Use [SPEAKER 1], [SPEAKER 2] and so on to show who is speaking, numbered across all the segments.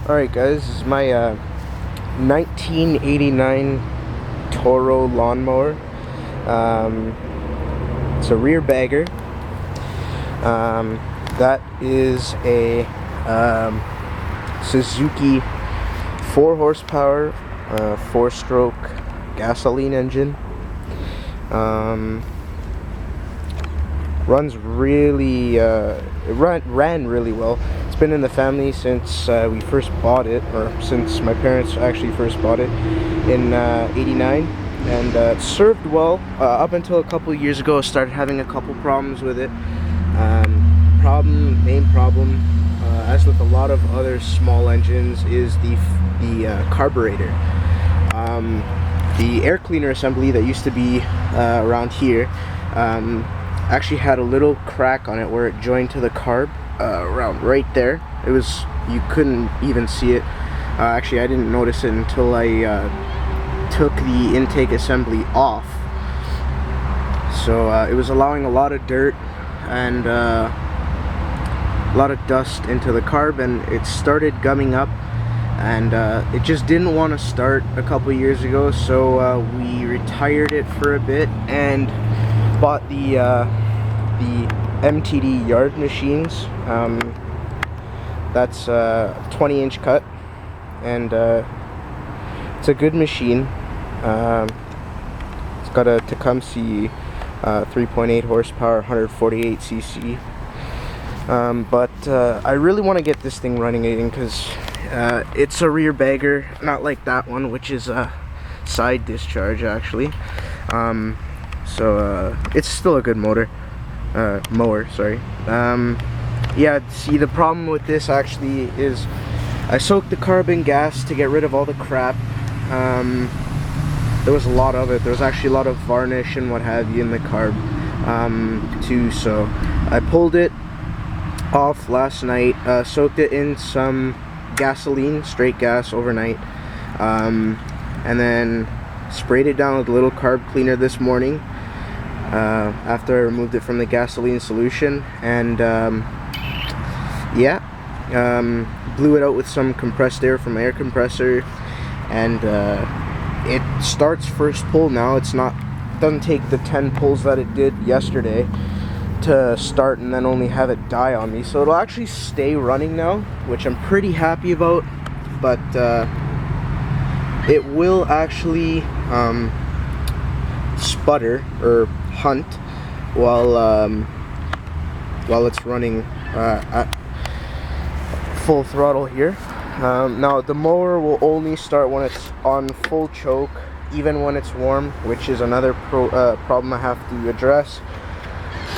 [SPEAKER 1] Alright guys, this is my 1989 Toro Lawnmower. It's a rear bagger. That is a Suzuki 4 horsepower 4-stroke gasoline engine. Runs really, ran really well. It's been in the family since we first bought it, or since my parents actually first bought it in '89, and it served well up until a couple of years ago. I started having a couple problems with it. Main problem, as with a lot of other small engines, is the carburetor. The air cleaner assembly that used to be around here actually had a little crack on it where it joined to the carb around right there. It was, you couldn't even see it. Actually, I didn't notice it until I took the intake assembly off. So it was allowing a lot of dirt and a lot of dust into the carb, and it started gumming up, and it just didn't want to start a couple years ago. So we retired it for a bit and bought the MTD yard machines. That's a 20-inch cut, and it's a good machine. It's got a Tecumseh 3.8 horsepower, 148 cc. But I really want to get this thing running again because it's a rear bagger, not like that one, which is a side discharge actually. So it's still a good mower, sorry. Yeah, see, the problem with this actually is I soaked the carb in gas to get rid of all the crap. There was a lot of it. There was actually a lot of varnish and what have you in the carb too. So I pulled it off last night, soaked it in some gasoline, straight gas, overnight, and then sprayed it down with a little carb cleaner this morning after I removed it from the gasoline solution, and blew it out with some compressed air from my air compressor, and it starts first pull now. Doesn't take the 10 pulls that it did yesterday to start and then only have it die on me. So it'll actually stay running now, which I'm pretty happy about, but it will actually sputter or hunt while it's running at full throttle here. Now the mower will only start when it's on full choke, even when it's warm, which is another problem I have to address.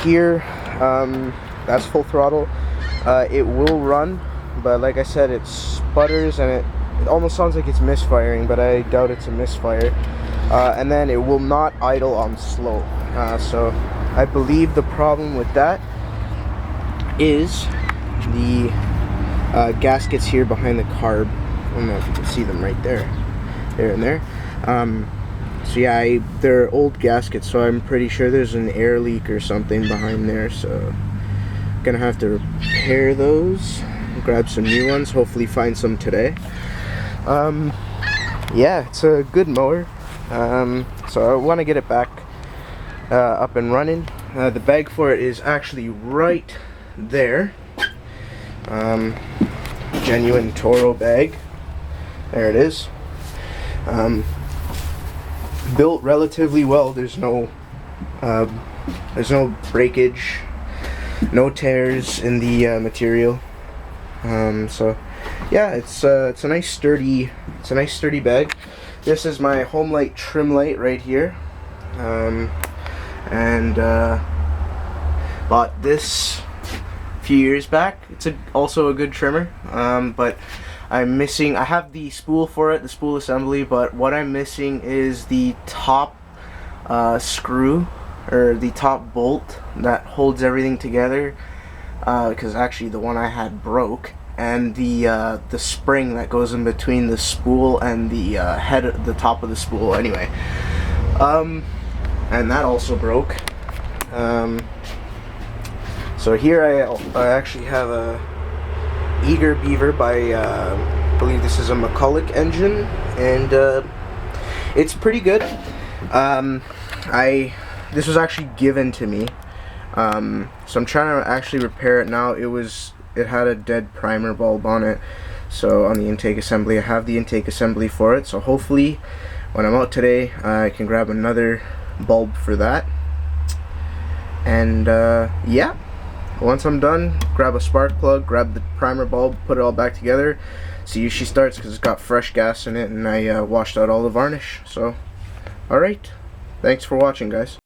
[SPEAKER 1] Here, that's full throttle. It will run, but like I said, it sputters and it almost sounds like it's misfiring, but I doubt it's a misfire. And then it will not idle on slow. So I believe the problem with that is the gaskets here behind the carb. I don't know if you can see them right there, and there. So yeah, they're old gaskets, so I'm pretty sure there's an air leak or something behind there, so I'm gonna have to repair those, grab some new ones, hopefully find some today. Yeah, it's a good mower, so I want to get it back up and running. The bag for it is actually right there. Genuine Toro bag, there it is. Built relatively well. There's no breakage, no tears in the material. So yeah, it's a nice sturdy bag. This is my home light trim light right here, and bought this a few years back. It's also a good trimmer, but I have the spool for it, the spool assembly, but what I'm missing is the top screw, or the top bolt that holds everything together, because actually the one I had broke, and the spring that goes in between the spool and the the top of the spool anyway, and that also broke. So here I actually have a Eager Beaver by believe this is a McCulloch engine, and it's pretty good. This was actually given to me, so I'm trying to actually repair it now. It had a dead primer bulb on it, so on the intake assembly. I have the intake assembly for it, so hopefully when I'm out today I can grab another bulb for that. And yeah, once I'm done, grab a spark plug, grab the primer bulb, put it all back together, see if she starts, because it's got fresh gas in it, and I washed out all the varnish. So alright, thanks for watching, guys.